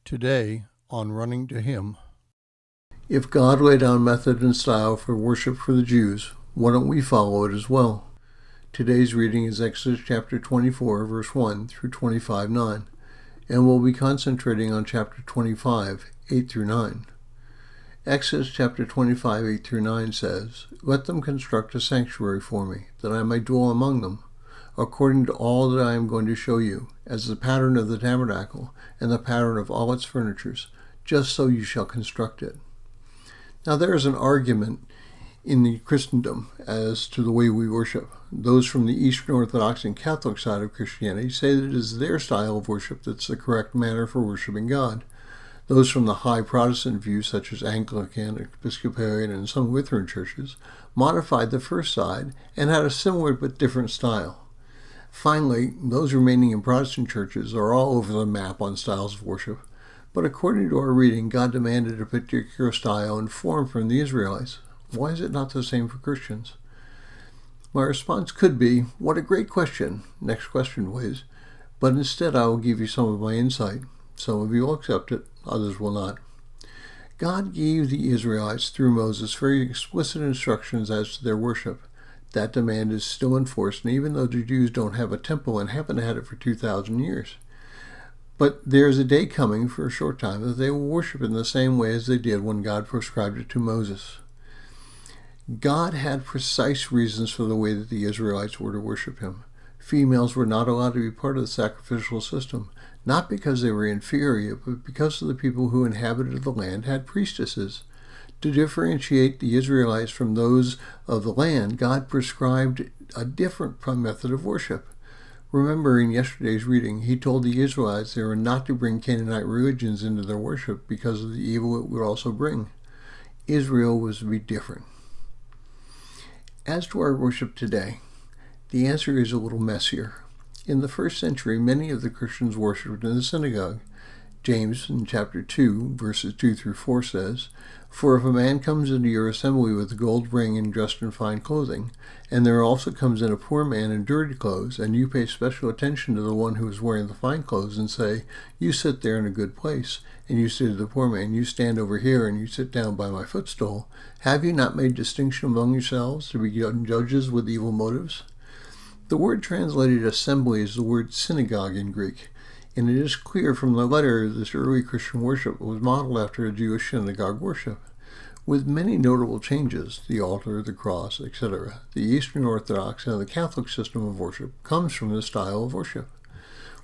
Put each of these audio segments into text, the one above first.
Today on Running to Him. If God laid down method and style for worship for the Jews, why don't we follow it as well? Today's reading is Exodus chapter 24, verse 1 through 25:9, and we'll be concentrating on chapter 25, 8 through 9. Exodus chapter 25, 8 through 9 says, "Let them construct a sanctuary for me, that I may dwell among them, according to all that I am going to show you, as the pattern of the tabernacle and the pattern of all its furnitures, just so you shall construct it." Now there is an argument in the Christendom as to the way we worship. Those from the Eastern Orthodox and Catholic side of Christianity say that it is their style of worship that's the correct manner for worshiping God. Those from the high Protestant view, such as Anglican, Episcopalian, and some Lutheran Churches, modified the first side and had a similar but different style. Finally, those remaining in Protestant churches are all over the map on styles of worship, but according to our reading, God demanded a particular style and form from the Israelites. Why is it not the same for Christians? My response could be, what a great question, next question please, but instead I will give you some of my insight. Some of you will accept it, others will not. God gave the Israelites through Moses very explicit instructions as to their worship. That demand is still enforced, and even though the Jews don't have a temple and haven't had it for 2,000 years. But there is a day coming for a short time that they will worship in the same way as they did when God prescribed it to Moses. God had precise reasons for the way that the Israelites were to worship him. Females were not allowed to be part of the sacrificial system, not because they were inferior, but because of the people who inhabited the land had priestesses. To differentiate the Israelites from those of the land, God prescribed a different method of worship. Remember in yesterday's reading, he told the Israelites they were not to bring Canaanite religions into their worship because of the evil it would also bring. Israel was to be different. As to our worship today, the answer is a little messier. In the first century, many of the Christians worshipped in the synagogue. James in chapter 2, verses 2 through 4 says, "For if a man comes into your assembly with a gold ring and dressed in fine clothing, and there also comes in a poor man in dirty clothes, and you pay special attention to the one who is wearing the fine clothes and say, 'You sit there in a good place,' and you say to the poor man, 'You stand over here and you sit down by my footstool,' have you not made distinction among yourselves to be judges with evil motives?" The word translated assembly is the word synagogue in Greek, and it is clear from the letter this early Christian worship was modeled after a Jewish synagogue worship. With many notable changes, the altar, the cross, etc., the Eastern Orthodox and the Catholic system of worship comes from this style of worship.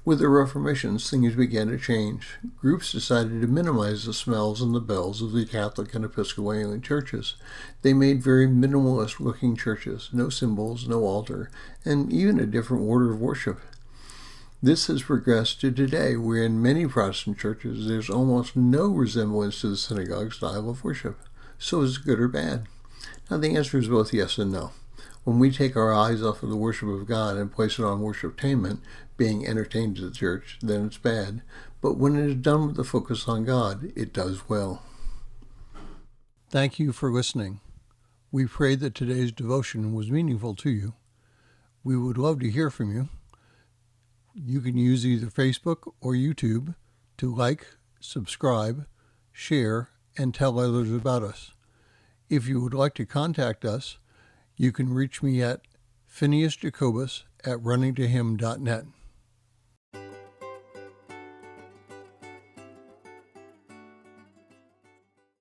With the Reformation, things began to change. Groups decided to minimize the smells and the bells of the Catholic and Episcopalian churches. They made very minimalist-looking churches, no symbols, no altar, and even a different order of worship. This has progressed to today, where in many Protestant churches there's almost no resemblance to the synagogue style of worship. So is it good or bad? Now the answer is both yes and no. When we take our eyes off of the worship of God and place it on worshiptainment, being entertained at the church, then it's bad. But when it is done with the focus on God, it does well. Thank you for listening. We pray that today's devotion was meaningful to you. We would love to hear from you. You can use either Facebook or YouTube to like, subscribe, share, and tell others about us. If you would like to contact us, you can reach me at phineasjacobus@runningtohim.net.